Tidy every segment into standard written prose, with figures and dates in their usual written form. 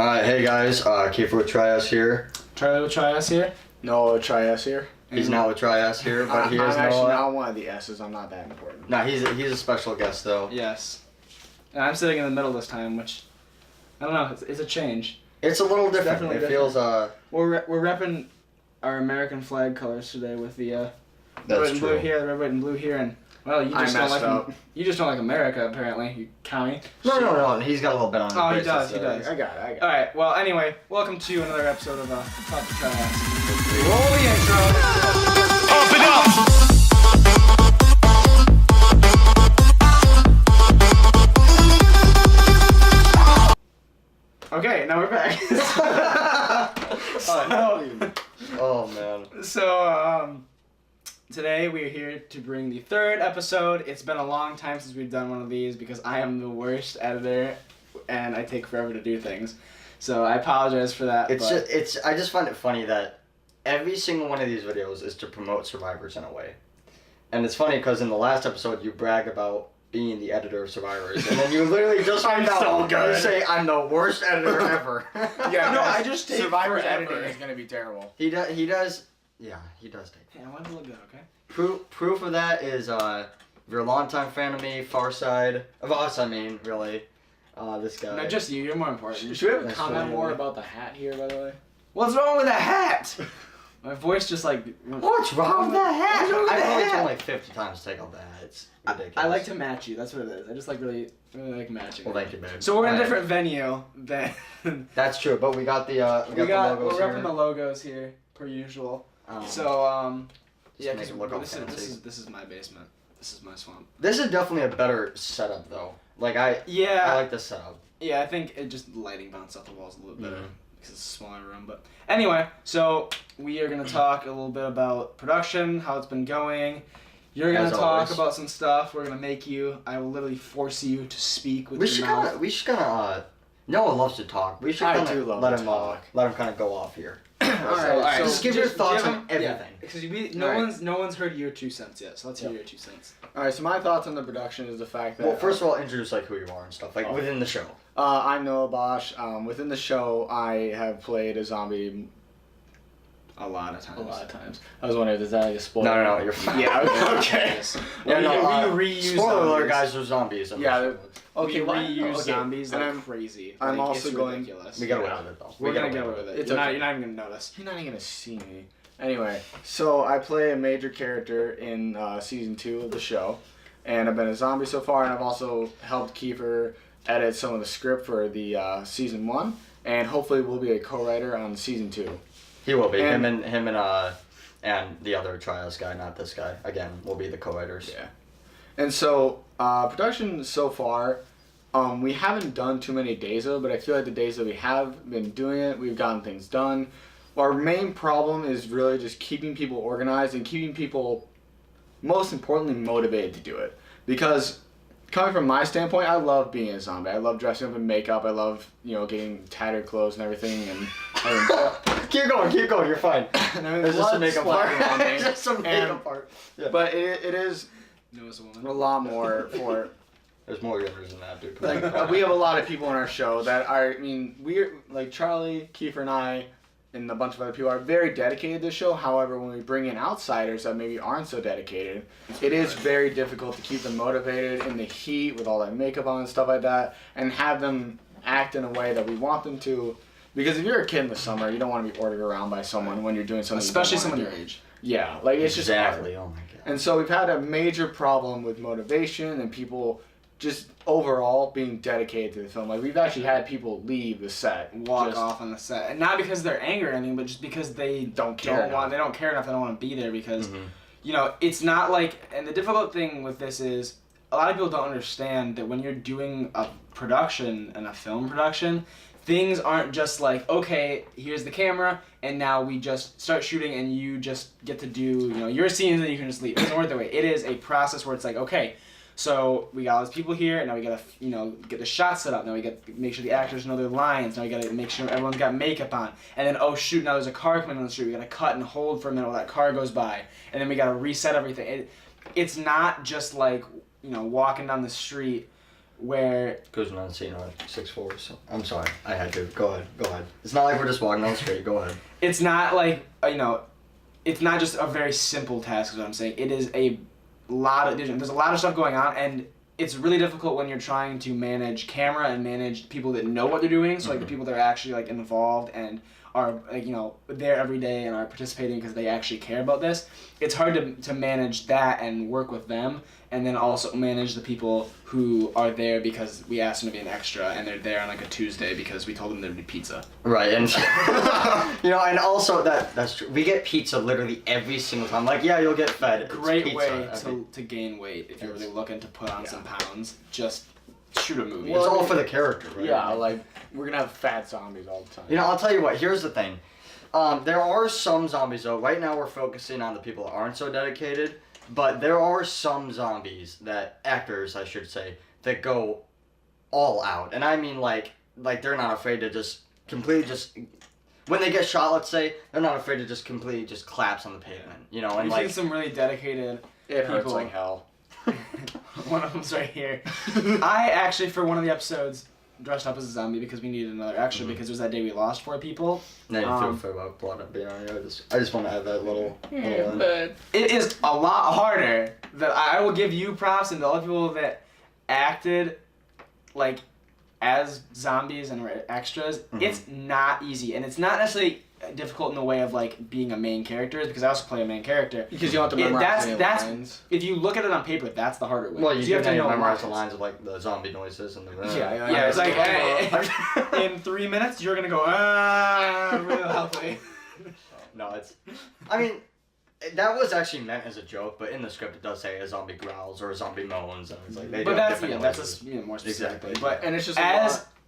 Hey guys, Kiefer with Trias here. Charlie with Trias here. Noah Trias here. He's not with Trias here, but he is I'm actually Noah. not one of the S's. I'm not that important. No, he's a special guest though. Yes. And I'm sitting in the middle this time, which, I don't know, it's a change. It's a little different. Definitely It feels We're repping our American flag colors today with the red That's and true. blue here, the red, white, and blue here, and well, you I just don't messed like up. you just don't like America apparently, you county. No. He's got a little bit on. Oh, he his does. basis, He does. I got it. All right. Well, anyway, welcome to another episode of Talk to Trias. Roll the intro. Open up! Okay, now we're back. Oh man. So, today we are here to bring the third episode. It's been a long time since we've done one of these because I am the worst editor and I take forever to do things. So I apologize for that. I just find it funny that every single one of these videos is to promote Survivors in a way. And it's funny because in the last episode you brag about being the editor of Survivors, and then you literally just find out so good. you say I'm the worst editor ever. Yeah, No, I just take Survivor's forever. editing is gonna be terrible. He does. Yeah, he does take. Hey, I want to look good, okay? Proof of that is if you're a longtime fan of me, Far Side of us. I mean, really, this guy. No, just you. You're more important. Should we have a That's comment funny. more about the hat here, by the way? What's wrong with a hat? My voice just like. What's wrong with that hat? What's wrong with I've that only hat? told like 50 times to take off the hat. It's ridiculous. I like to match you. That's what it is. I just like really like matching. Well, thank you, babe. So we're in a Alright. different venue than. That's true, but we got the we're the logos repping here. the logos here per usual. Just Yeah, make because it look all this fancy. is my basement. This is my swamp. This is definitely a better setup, though. Like I like this setup. Yeah, I think it just lighting bounced off the walls a little better Mhm. because it's a smaller room. But anyway, so we are gonna talk a little bit about production, how it's been going. You're gonna As talk always. about some stuff. We're gonna make you. I will literally force you to speak with We your should mouth. Noah loves to talk. We should I kind do of love let to him talk. let him kind of go off here. Alright, Just give your thoughts on everything. Because Alright. no one's heard your 2 cents yet, so let's hear your 2 cents. Alright, so my thoughts on the production is the fact that Well, first of all, introduce like who you are and stuff, like Oh. within the show. I'm Noah Bosch. Within the show, I have played a zombie A lot of times. a lot of times. I was wondering, is that like a spoiler? No, you're fine. Yeah, okay. Yes. Yeah, no, we reuse spoiler alert, zombies. guys, are zombies. in the Yeah, show. Okay, we what? reuse Okay, zombies and like I'm- crazy. I'm Like, also it's going- ridiculous. we got away Yeah. with it though. We're gonna get away with it. It's You're okay. not even gonna notice. You're not even gonna see me. Anyway, so I play a major character in season 2 of the show, and I've been a zombie so far, and I've also helped Kiefer edit some of the script for the season 1, and hopefully we'll be a co-writer on season 2. He will be. And- Him and the other Trials guy, not this guy. Again, will be the co-writers. Yeah. And so production so far, we haven't done too many days of it, but I feel like the days that we have been doing it, we've gotten things done. Our main problem is really just keeping people organized and keeping people, most importantly, motivated to do it. Because coming from my standpoint, I love being a zombie. I love dressing up in makeup. I love, getting tattered clothes and everything. And Keep going. You're fine. having There's just a blood makeup part. splattering on me. There's just some And- makeup part. Yeah. But it is Noah's a woman. a lot more for... There's more getters than that, dude. Like we have a lot of people in our show that are, we're like Charlie, Kiefer, and I, and a bunch of other people are very dedicated to the show. However, when we bring in outsiders that maybe aren't so dedicated, it is very difficult to keep them motivated in the heat with all that makeup on and stuff like that, and have them act in a way that we want them to. Because if you're a kid in the summer, you don't want to be ordered around by someone when you're doing something. Especially you don't someone wanna your do. age. Yeah, like it's just Exactly. hard. Oh my god. And so we've had a major problem with motivation and people just overall being dedicated to the film. Like we've actually had people leave the set, Walk just off on the set, and not because they're angry or anything, but just because they Don't care enough. They don't care enough. They don't want to be there because, Mhm. it's not like. And the difficult thing with this is a lot of people don't understand that when you're doing a production and a film production, things aren't just like, okay, here's the camera, and now we just start shooting, and you just get to do your scenes, and you can just leave. It doesn't work that way. It is a process where it's like, okay. So we got all these people here, and now we gotta, get the shots set up. Now we got to make sure the actors know their lines. Now we gotta make sure everyone's got makeup on. And then, oh shoot, now there's a car coming on the street. We gotta cut and hold for a minute while that car goes by. And then we gotta reset everything. It's not just like, walking down the street where Guzman and Cena at 6'4", so I'm sorry. I had to. Go ahead. It's not like we're just walking down the street. Go ahead. it's not like, it's not just a very simple task is what I'm saying. It is a lot of, there's a lot of stuff going on, and it's really difficult when you're trying to manage camera and manage people that know what they're doing, so like the people that are actually like involved and are like, there every day and are participating because they actually care about this. It's hard to manage that and work with them, and then also manage the people who are there because we asked them to be an extra and they're there on like a Tuesday because we told them there'd be pizza. Right, and and also that's true. We get pizza literally every single time. Like, yeah, you'll get fed. It's Great pizza way every- to gain weight if you're really looking to put on some pounds. Just shoot a movie. It's all for the character, right? Yeah, like we're gonna have fat zombies all the time. I'll tell you what. Here's the thing. There are some zombies though. Right now we're focusing on the people that aren't so dedicated, but there are some zombies actors, I should say, that go all out, and I mean like they're not afraid to just completely when they get shot. Let's say they're not afraid to just completely just collapse on the pavement. And You've like seen some really dedicated It hurts people. like hell. One of them's right here. I actually, for one of the episodes, dressed up as a zombie because we needed another extra because it was that day we lost 4 people. Now you feel for about blood up being on you. I just want to have that little. It is a lot harder. That I will give you props and the other people that acted like as zombies and were extras. It's not easy, and it's not necessarily difficult in the way of like being a main character, because I also play a main character. Because you don't have to memorize that's lines. if you look at it on paper, that's the harder way. Well, you have to know memorize the lines. lines of like the zombie noises and the. Yeah, it's like hey, in 3 minutes you're gonna go really loudly. No, I mean, that was actually meant as a joke, but in the script it does say a zombie growls or a zombie moans, and it's like they do have different that's noises. more specifically. Exactly. But And it's just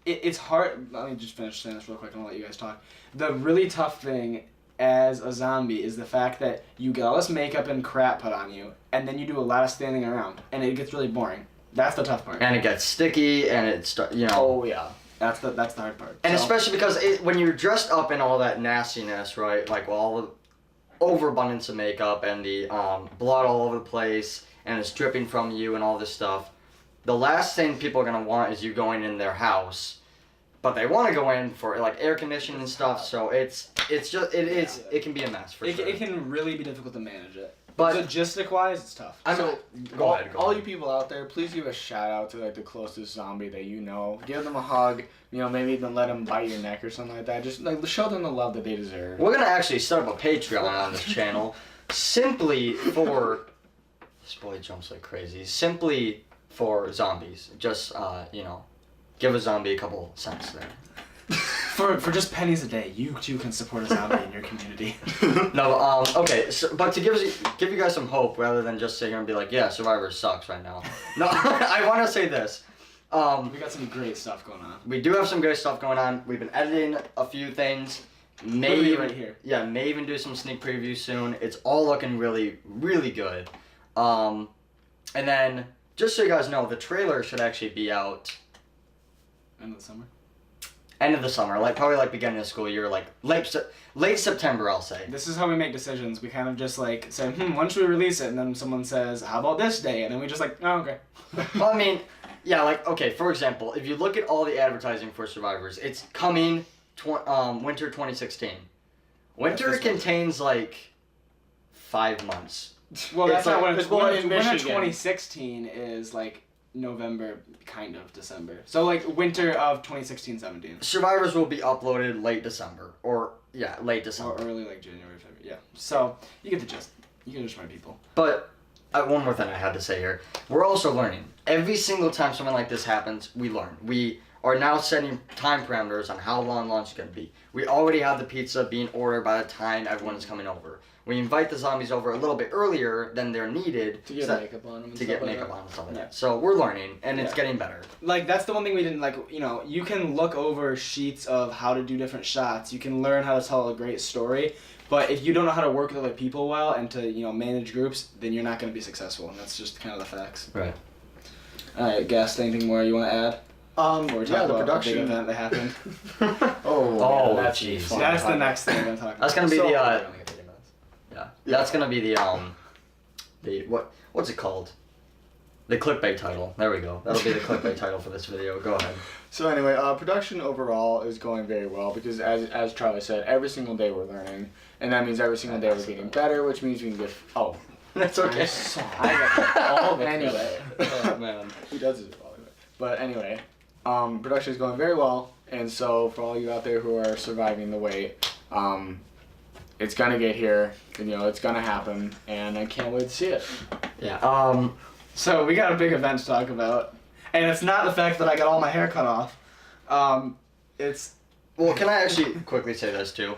it's hard. Let me just finish saying this real quick and I'll let you guys talk. The really tough thing as a zombie is the fact that you get all this makeup and crap put on you, and then you do a lot of standing around, and it gets really boring. That's the tough part. And it gets sticky, and it's Oh yeah. That's the hard part. And So- especially because when you're dressed up in all that nastiness, right? Like all the overabundance of makeup and the blood all over the place, and it's dripping from you and all this stuff. The last thing people are gonna want is you going in their house, but they want to go in for like air conditioning and stuff. So it can be a mess for sure. it can really be difficult to manage it. But- logistic wise, it's tough. Go ahead. All you people out there, please give a shout out to like the closest zombie that you know. Give them a hug. Maybe even let them bite your neck or something like that. Just like show them the love that they deserve. We're gonna actually start up a Patreon on this channel, simply for. This boy jumps like crazy. Simply for zombies. Just give a zombie a couple cents there. For just pennies a day, you too can support a zombie in your community. No, okay, so, but to give you guys some hope rather than just sit here and be like, yeah, Survivor sucks right now. No, I want to say this. We got some great stuff going on. We do have some great stuff going on. We've been editing a few things. Literally right here. Yeah, may even do some sneak previews soon. It's all looking really, really good. And then, just so you guys know, the trailer should actually be out End of the summer. end of the summer, probably beginning of school year, late September, I'll say. This is how we make decisions. We kind of just say, when should we release it? And then someone says, how about this day? And then we just oh, okay. Well, I mean, yeah, okay, for example, if you look at all the advertising for Survivors, it's coming winter 2016. Winter contains 5 months. Well, that's not when it's it's born winter. in Winter Michigan. 2016 is November, kind of December. So winter of 2016-17. Survivors will be uploaded late December, late Or December. early January, February. Yeah. So you get the gist. You can just find people. But one more thing I had to say here. We're also learning. Every single time something like this happens, we learn. We are now setting time parameters on how long lunch is going to be. We already have the pizza being ordered by the time everyone is coming over. We invite the zombies over a little bit earlier than they're needed To get makeup on them. to get makeup on and stuff like that. So we're learning, and it's getting better. That's the one thing we didn't you can look over sheets of how to do different shots. You can learn how to tell a great story. But if you don't know how to work with other people well and to, manage groups, then you're not going to be successful. And that's just kind of the facts. Right. All right, Guest, anything more you want to add? Or The talk about production. a big event that happened? Oh, yeah, that's jeez. fun. That's the next thing I'm going to talk about. That's gonna be So- yeah. That's gonna be the what's it called? The clickbait title. There we go. That'll be the clickbait title for this video. Go ahead. So anyway, production overall is going very well because as Charlie said, every single day we're learning, and that means every single day we're getting better, which means we can get. Oh, That's okay. I got all the anyway. Oh, man. Who does this all the way? But anyway, production is going very well, and so for all you out there who are surviving the wait, it's gonna get here. And, it's gonna happen, and I can't wait to see it. Yeah. So we got a big event to talk about, and it's not the fact that I got all my hair cut off. It's Well, can I actually quickly say this too?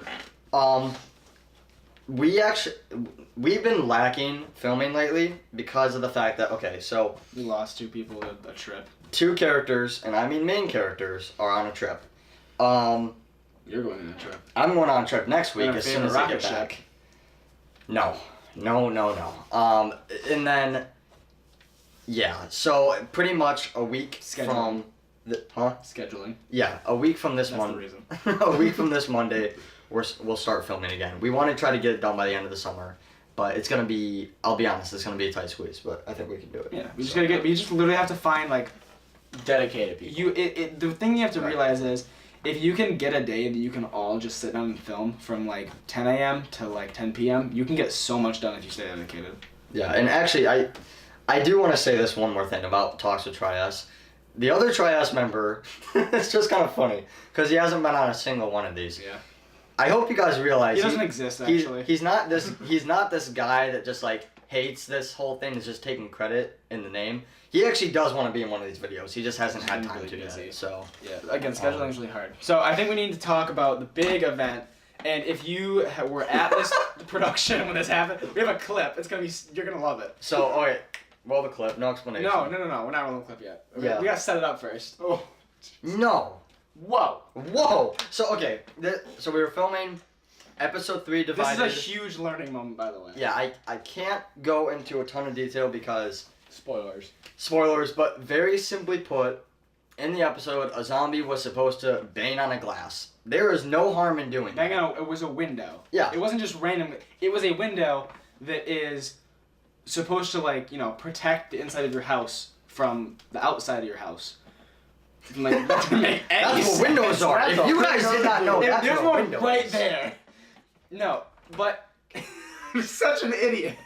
We've been lacking filming lately because of the fact that so we lost 2 people at a trip. 2 characters, and I mean main characters, are on a trip. You're going on a trip. I'm going on a trip next week On a as soon as I rocket get back. ship. No. And then, yeah. So pretty much a week Scheduling. from Scheduling. Yeah, a week from this That's the Monday. reason. A week from this Monday, we'll start filming again. We want to try to get it done by the end of the summer, but it's gonna be. I'll be honest, it's gonna be a tight squeeze, but I think we can do it. Yeah, we just literally have to find Dedicated people. the thing you have to realize is, if you can get a day that you can all just sit down and film from 10 a.m. to 10 p.m., you can get so much done if you stay dedicated. Yeah, and actually, I do want to say this one more thing about Talks with Trias. The other Trias member, it's just kind of funny because he hasn't been on a single one of these. Yeah. I hope you guys realize He doesn't exist actually. He's not this guy that just hates this whole thing. Is just taking credit in the name. He actually does want to be in one of these videos. He just hasn't had time to yet. So yeah, again, scheduling is really hard. So I think we need to talk about the big event. And if you were at this production when this happened, we have a clip. You're gonna love it. So okay, roll the clip. No explanation. No. We're not rolling the clip yet. Okay, Yeah. we gotta set it up first. Oh. No. Whoa. So okay, so we were filming episode 3 divided. This is a huge learning moment, by the way. Yeah, I can't go into a ton of detail because spoilers, but very simply put, in the episode, a zombie was supposed to bang on a glass. There is no harm in doing that. It was a window. Yeah. It wasn't just random. It was a window that is supposed to protect the inside of your house from the outside of your house. That doesn't make any That's what windows sense. are. If you guys did not know, that's There's what a one window right is. there. No, but you're such an idiot.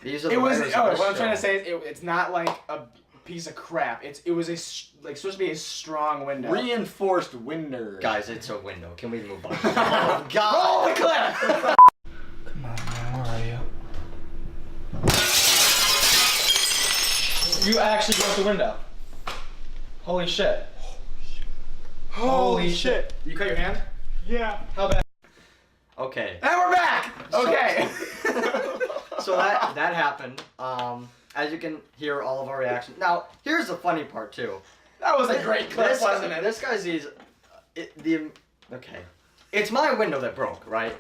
These are the It was. writers of Oh, this what I'm show. trying to say is, it's not like a piece of crap. It was supposed to be a strong window. Reinforced window. Guys, it's a window. Can we move on? Oh, God. Roll the clip. Come on, man, where are you? You actually broke the window. Holy shit. Holy shit. You cut your hand? Yeah. How bad? Okay. And we're back! Okay. So that happened. As you can hear all of our reactions. Now, here's the funny part too. That was a great clip, This wasn't it? This guy's okay. It's my window that broke, right?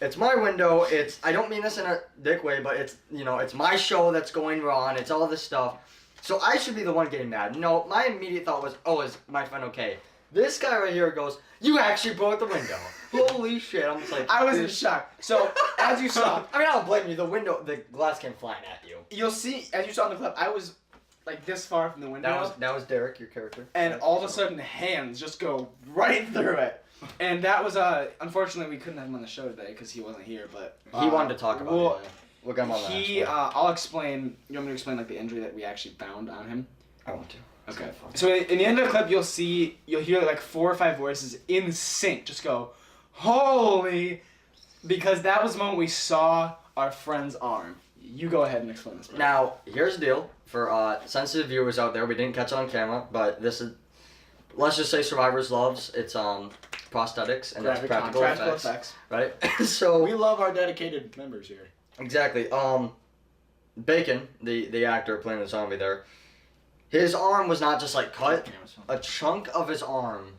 It's my window. I don't mean this in a dick way, but it's my show that's going wrong. It's all this stuff. So I should be the one getting mad. No, my immediate thought was, oh, is my friend okay? This guy right here goes, you actually broke the window. Holy shit. I'm just like, I was in shock. So, as you saw, I mean, I don't blame you. The glass came flying at you. you'll see, as you saw in the clip, I was this far from the window. That was Derek, your character. And all of a sudden, hands just go right through it. And that was, unfortunately, we couldn't have him on the show today because he wasn't here, but... He wanted to talk about it. Yeah. We'll get him on the next one. I'll explain, you want me to explain, the injury that we actually found on him? I want to. Okay. So in the end of the clip, you'll hear 4 or 5 voices in sync just go, holy, because that was the moment we saw our friend's arm. You go ahead and explain this. Bro. Now, here's the deal. For sensitive viewers out there, we didn't catch it on camera, but this is, let's just say Survivors loves its prosthetics and its practical effects. Right? So We love our dedicated members here. exactly. Bacon, the actor playing the zombie there, his arm was not just cut. A chunk of his arm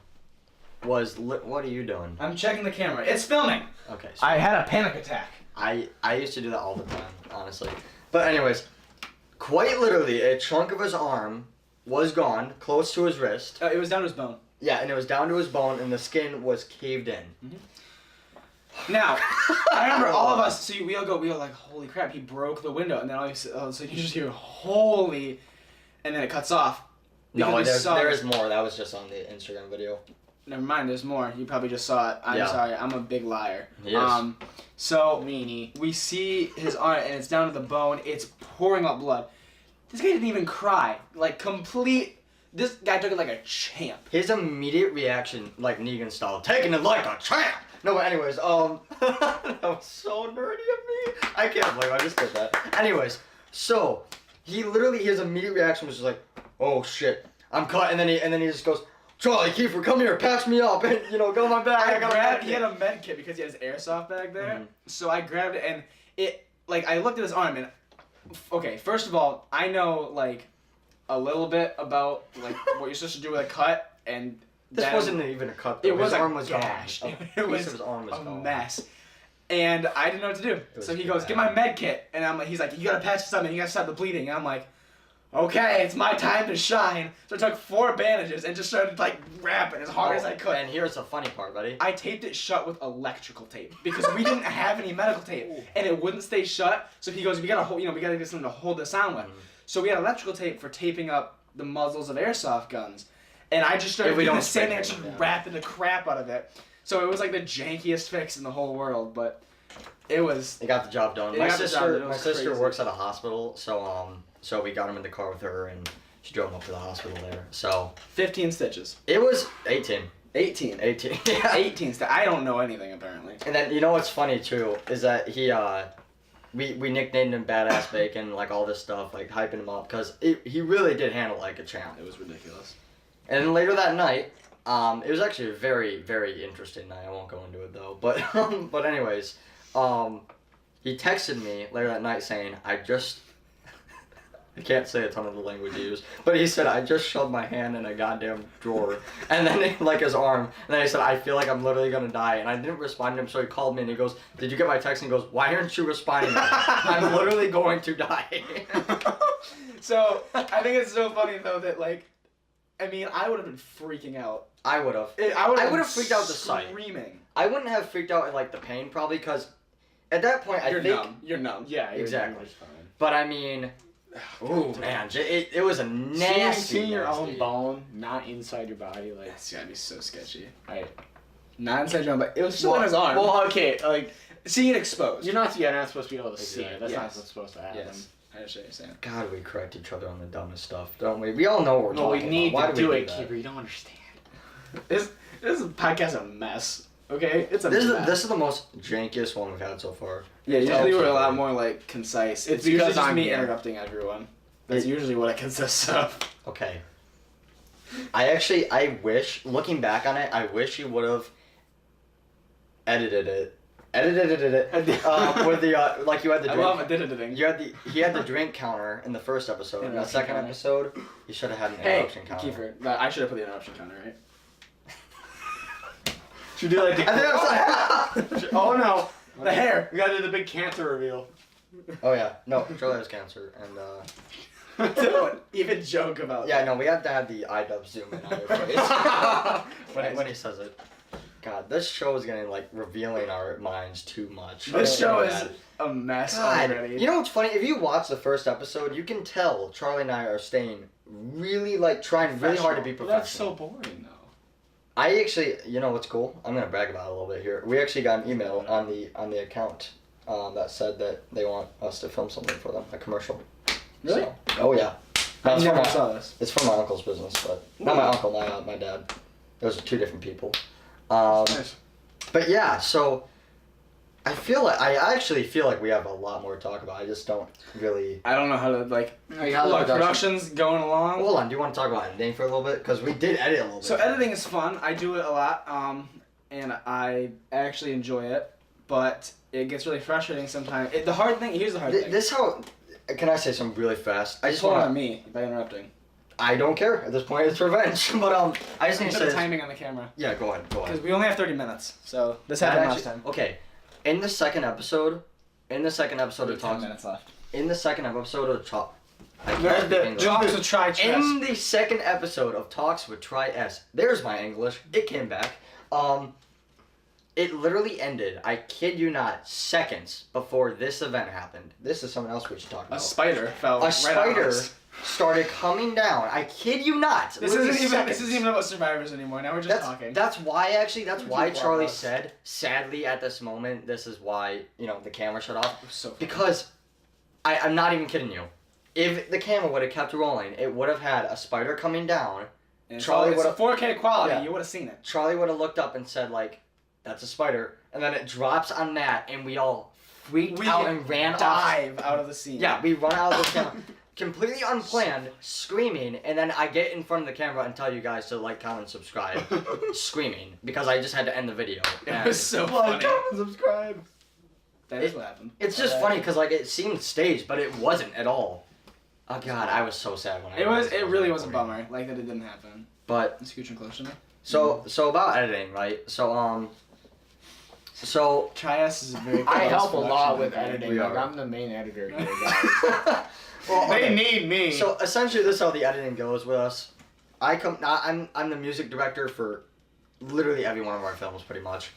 was what are you doing? I'm checking the camera. It's filming. Okay. So I had a panic attack. I used to do that all the time, honestly. But anyways, quite literally, a chunk of his arm was gone, close to his wrist. It was down to his bone. Yeah, and it was down to his bone, and the skin was caved in. Now, I remember all of us. So we all go like, holy crap, he broke the window, and then so you just hear holy, and then it cuts off. No, Because there is more. That was just on the Instagram video. Never mind, there's more. You probably just saw it. I'm sorry, I'm a big liar. He is. So Meanie. we see his arm, and it's down to the bone. It's pouring out blood. This guy didn't even cry. Like complete. This guy took it like a champ. His immediate reaction, like Negan style, taking it like a champ. No, but anyways, that was so nerdy of me. I can't believe I just did that. Anyways, so his immediate reaction was just like, oh shit, I'm cut, and then he just goes, Charlie Kiefer, come here, patch me up, and go on my back. He had a med kit because he had his airsoft bag there. Mm-hmm. So I grabbed it, and I looked at his arm, and okay, first of all, I know like a little bit about like what you're supposed to do with a cut, and This wasn't even a cut, though. it was his arm was gash. gone. It was his arm was a gone. mess. And I didn't know what to do. So he goes, bad. get my med kit. And I'm like, he's like, you gotta patch something, you gotta stop the bleeding. And I'm like, okay, it's my time to shine. So I took 4 bandages and just started like wrapping as hard as I could. And here's the funny part, buddy. I taped it shut with electrical tape because we didn't have any medical tape and it wouldn't stay shut. So he goes, we gotta hold, we gotta get something to hold this on with. So we had electrical tape for taping up the muzzles of airsoft guns. And I just started doing the same thing, just wrapping the crap out of it. So it was like the jankiest fix in the whole world, but it was. It got the job done. It My got the job done. It my was sister crazy. works at a hospital, so we got him in the car with her, and she drove him up to the hospital there. So 15 stitches. it was 18. 18. 18. Yeah. 18 stitches. I don't know anything apparently. And then you know what's funny too is that we nicknamed him Badass Bacon, like all this stuff, like hyping him up, because he really did handle it like a champ. It was ridiculous. And then later that night, it was actually a very, very interesting night. I won't go into it though. But anyways, he texted me later that night saying, I can't say a ton of the language he used, but he said, I just shoved my hand in a goddamn drawer. And then, like, his arm. And then he said, I feel like I'm literally going to die. And I didn't respond to him, so he called me and he goes, did you get my text? And he goes, why aren't you responding to me? I'm literally going to die. So, I think it's so funny though that like, I mean, I would have been freaking out. I would have. I would have freaked out the sight. Screaming. I wouldn't have freaked out at, like, the pain, probably, because at that point, I You're think... numb. You're numb. Yeah, you're Exactly. numb. But, I mean... Ooh, man. It was a nasty... Seeing your own nasty- bone, not inside your body, like. That's gotta be so sketchy. Right. Not inside your arm, but it was still in Well- his arm. well, okay, like seeing it exposed. you're not supposed to be able to see Exactly. it. That's not Yes. what's supposed to happen. Yes. I understand what you're saying. God, we correct each other on the dumbest stuff, don't we? We all know what we're No, we talking need about. Why to do do we it, that? Keeper. You don't understand. This podcast is a mess. Okay, it's a This mess. is the most jankiest one we've had so far. Yeah, usually we're a lot Absolutely. more like concise. It's It's usually because just I'm me here. interrupting everyone. That's usually what it consists of. Okay. I wish, looking back on it, I wish you would have edited it. With the like you had the I drink. love editing. He had the drink counter in the first episode. In the Interruption second counter. episode, he should have had an Hey, interruption counter. Kiefer, I should have put the interruption counter, right? Should we do like the. I think I was Oh no! The hair. We gotta do the big cancer reveal. Oh yeah, no, Charlie has cancer, and Don't even joke about yeah, that. no, we have to have the iDub zoom in on your face when he says it. God, this show is getting like revealing our minds too much. This It's show so is bad. a mess God, already. you know what's funny? If you watch the first episode, you can tell Charlie and I are staying really like trying really hard to be Well, professional. that's so boring though. I actually, you know what's cool? I'm gonna brag about it a little bit here. We actually got an email on the account that said that they want us to film something for them, a commercial. Really? So, oh yeah. I It's never from my- saw this. It's from my uncle's business, but not my uncle, my dad. Those are two different people. Nice. But yeah, so I actually feel like we have a lot more to talk about. I just don't really. I don't know how to like. Like, how's Look, the production's going along. Hold on, do you want to talk about editing for a little bit? Because we did edit a little bit. So editing is fun. I do it a lot, and I actually enjoy it. But it gets really frustrating sometimes. Here's the hard thing. This how. Can I say something really fast? I just Hold want on me by interrupting. I don't care at this point. It's revenge. But I just need to Put say. the this- timing on the camera. Yeah, go ahead. Because we only have 30 minutes, so this happened last time. Okay, in the second episode of Only Talks. 10 minutes left. In the second episode of Talk. I The- can't speak English. Talks with Try Chess. In the second episode of Talks with Try S, there's my English. It came back. It literally ended, I kid you not, seconds before this event happened. This is something else we should talk about. A spider fell. A spider started coming down. I kid you not. This isn't even about survivors anymore. Now we're just talking. That's why Charlie said, sadly at this moment, this is why, the camera shut off. So funny. Because I'm not even kidding you. If the camera would have kept rolling, it would have had a spider coming down. And Charlie it's would have 4K quality. Yeah. You would have seen it. Charlie would have looked up and said, like, that's a spider. And then it drops on that, and we all freaked out and ran off. Dive out of the scene. Yeah, we run out of the camera. Completely unplanned, screaming, and then I get in front of the camera and tell you guys to like, comment, subscribe. Screaming. Because I just had to end the video. It was so Like, funny. comment, subscribe. That is what happened. It's just funny because like it seemed staged, but it wasn't at all. Oh god, I was so sad when I realized It really was a recording. bummer. Like that it didn't happen. But Scooching closer to me. so about editing, right? So Trias is a very. I close help a lot production with company. editing. We Like, are. I'm the main editor here, guys. well, They okay. need me. So essentially, this is how the editing goes with us. I'm the music director for literally every one of our films, pretty much.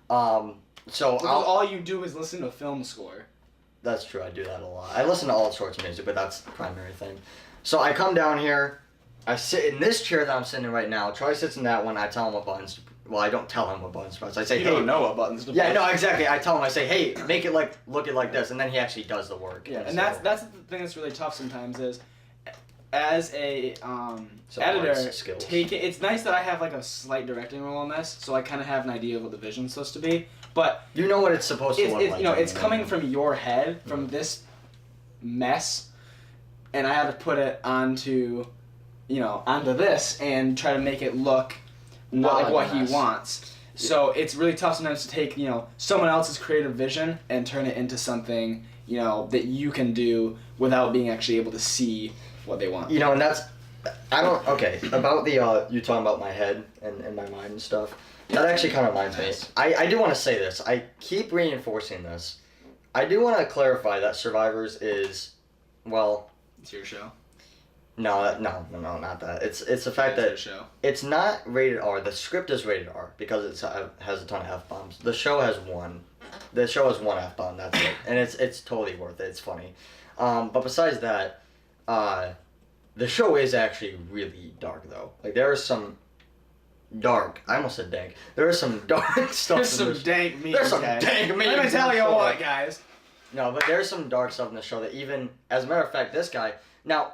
So Because all you do is listen to a film score. that's true. I do that a lot. I listen to all sorts of music, but that's the primary thing. So I come down here. I sit in this chair that I'm sitting in right now. Troy sits in that one. I tell him what buttons to. Well, I don't tell him what buttons to press. I say, You hey. don't know what buttons to Yeah, push. no, exactly. I tell him. I say, hey, make it look it like this, and then he actually does the work. Yeah, and so- that's the thing that's really tough sometimes is, as a So editor, arts skills. it's nice that I have like a slight directing role in this, so I kind of have an idea of what the vision's supposed to be. But You know what it's supposed to it's, look like. it's coming from your head, from this mess, and I have to put it onto this and try to make it look Not like like what a he mess. wants. So it's really tough sometimes to take someone else's creative vision and turn it into something that you can do without being actually able to see what they want. And that's about the you talking about my head and my mind and stuff. That actually kind of reminds me. I do want to say this. I keep reinforcing this. I do want to clarify that Survivors is, well, It's your show. no, not that. It's the fact It's your that show. it's not rated R. The script is rated R because it has a ton of F-bombs. The show has one. The show has one F-bomb. That's it, and it's totally worth it. It's funny, but besides that, the show is actually really dark though. Like there is some dark. I almost said dank. There is some dark stuff. There's in some this- dank memes. There's some guys. dank memes. Let me tell in you the show. what, guys. No, but there's some dark stuff in the show that even, as a matter of fact, this guy. Now,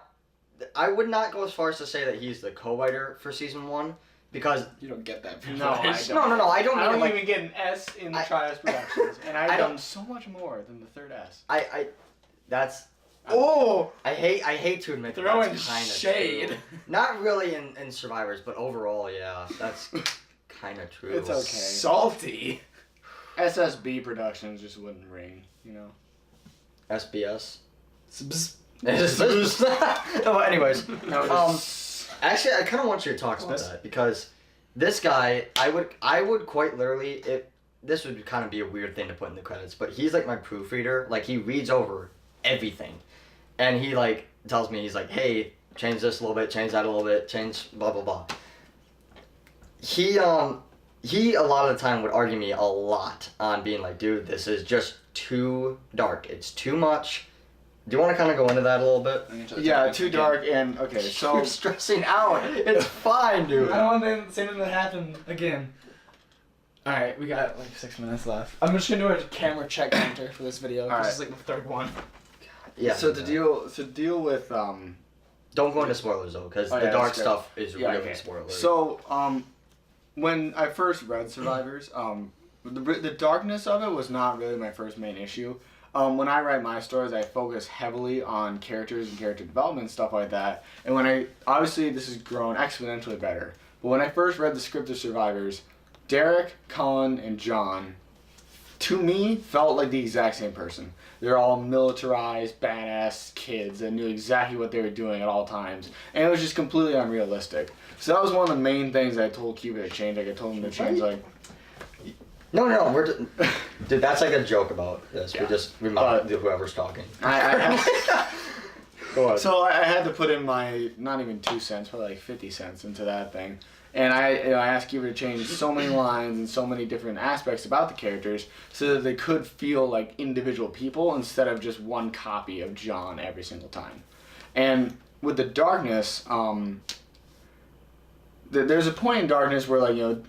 I would not go as far as to say that he's the co-writer for season 1 because You don't get that. No, I privilege. don't. no, I don't I mean don't like even get an S in the I- Trias Productions, and I've I don't- done so much more than the third S. that's. Oh, I hate to admit that Throwing that's kind of shade. true. Not really in Survivors, but overall, yeah, that's kind of true. It's okay. Salty. SSB Productions just wouldn't ring, SBS. Subs- No, anyways, No, just- actually, I kind of want you to talk about that because this guy, I would quite literally, this would kind of be a weird thing to put in the credits, but he's like my proofreader. Like he reads over everything, and he like tells me, he's like, hey, change this a little bit, change that a little bit, change blah blah blah. He a lot of the time would argue me a lot on being like, dude, this is just too dark. It's too much. Do you want to kind of go into that a little bit? yeah, too dark, and okay, so You're stressing out. It's fine, dude. I don't want the same thing to happen again. Alright, we got like 6 minutes left. I'm just gonna do a camera check counter for this video because it's like the third one. Yeah. so to deal with Don't go into spoilers though, because Oh, the yeah, dark that's good. stuff is Yeah, really okay. spoilers. So, when I first read Survivors, the darkness of it was not really my first main issue. When I write my stories, I focus heavily on characters and character development and stuff like that. And obviously this has grown exponentially better. But when I first read the script of Survivors, Derek, Colin, and John, to me, felt like the exact same person. They're all militarized, badass kids that knew exactly what they were doing at all times. And it was just completely unrealistic. So that was one of the main things I told Cuba to change. Like I told him to change No, dude, that's like a joke about this. Yeah. We just remind But- whoever's talking. Go ahead. So I had to put in my, not even 2 cents, probably like 50 cents into that thing. And I asked Kiva to change so many lines and so many different aspects about the characters so that they could feel like individual people instead of just one copy of John every single time. And with the darkness, there's a point in darkness where, like, you know,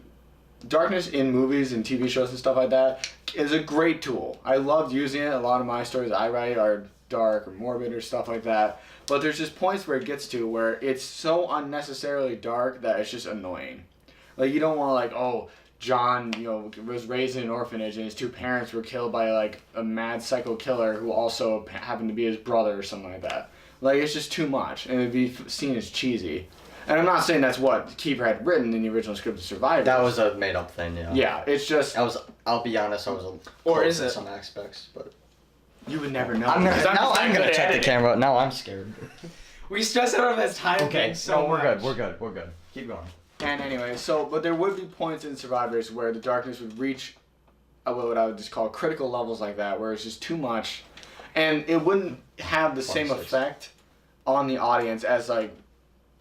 darkness in movies and TV shows and stuff like that is a great tool. I loved using it. A lot of my stories I write are dark or morbid or stuff like that. But there's just points where it gets to where it's so unnecessarily dark that it's just annoying. Like, you don't want to, like, oh, John, you know, was raised in an orphanage and his two parents were killed by, like, a mad psycho killer who also happened to be his brother or something like that. Like, it's just too much, and it'd be seen as cheesy. And I'm not saying that's what Keeper had written in the original script of Survivor. That was a made-up thing, yeah. Yeah, it's just... I'll be honest, I was a Or close is in it? some aspects, but... You would never know. I'm I'm gonna check the camera. Now I'm scared. We stress out over this time thing so much. We're good. Keep going. And anyway, but there would be points in Survivors where the darkness would reach what I would just call critical levels like that, where it's just too much, and it wouldn't have the same 26. effect on the audience as, like,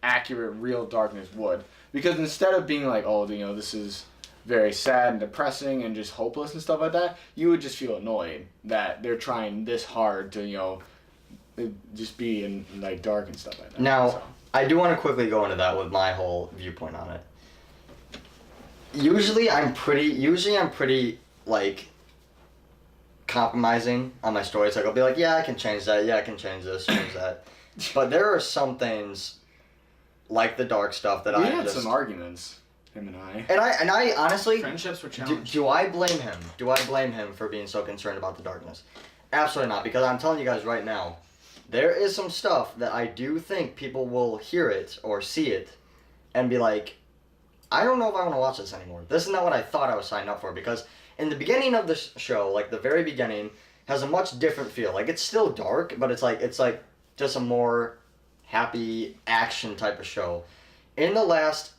accurate, real darkness would. Because instead of being like, oh, you know, this is very sad and depressing and just hopeless and stuff like that, you would just feel annoyed that they're trying this hard to, you know, just be in, like, dark and stuff like that. Now, So. I do want to quickly go into that with my whole viewpoint on it. Usually I'm pretty, like, compromising on my stories. Like, I'll be like, yeah, I can change that. Yeah, I can change this, change that. But there are some things, like the dark stuff, that We I had just... some arguments, him and I. And I honestly... Friendships were challenged. Do I blame him? Do I blame him for being so concerned about the darkness? Absolutely not, because I'm telling you guys right now, there is some stuff that I do think people will hear it or see it and be like, I don't know if I want to watch this anymore. This is not what I thought I was signing up for, because in the beginning of the show, like the very beginning, has a much different feel. Like, it's still dark, but it's like just a more happy action type of show. In the last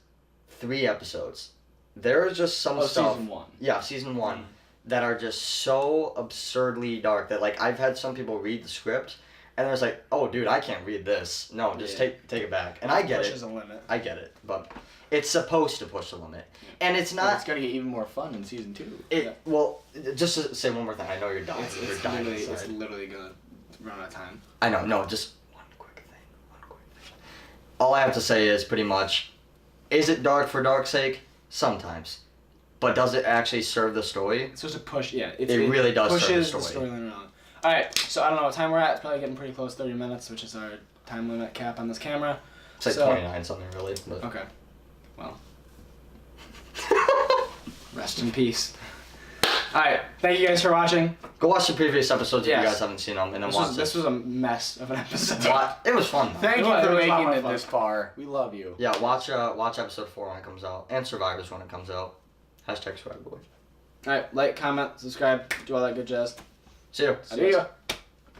3 episodes, there is just some stuff. Season 1. Yeah, season 1, that are just so absurdly dark that, like, I've had some people read the script and they're like, "Oh, dude, I can't read this. No, just take it back." And I get Pushes it. a limit. I get it, but it's supposed to push the limit, and it's But not. it's gonna get even more fun in season 2. Well, just to say one more thing. I know you're dying. You're It's dying literally, inside. literally gonna run out of time. I know. No, just one quick thing. All I have to say is pretty much, is it dark for dark's sake? Sometimes. But does it actually serve the story? It's supposed to push, yeah. It really does serve the pushes the story. storyline around. Alright, so I don't know what time we're at. It's probably getting pretty close, 30 minutes, which is our time limit cap on this camera. It's like So- 29 something really. But. Okay. Well. Rest in peace. Alright, thank you guys for watching. Go watch the previous episodes if Yes. you guys haven't seen them, and then watch This was a mess of an episode. It was fun though. Thank It you was for a lot making more it fun. this far. We love you. Yeah, watch episode 4 when it comes out, and Survivors when it comes out. #SurvivorBoy. Alright, like, comment, subscribe, do all that good jazz. See you. See ya.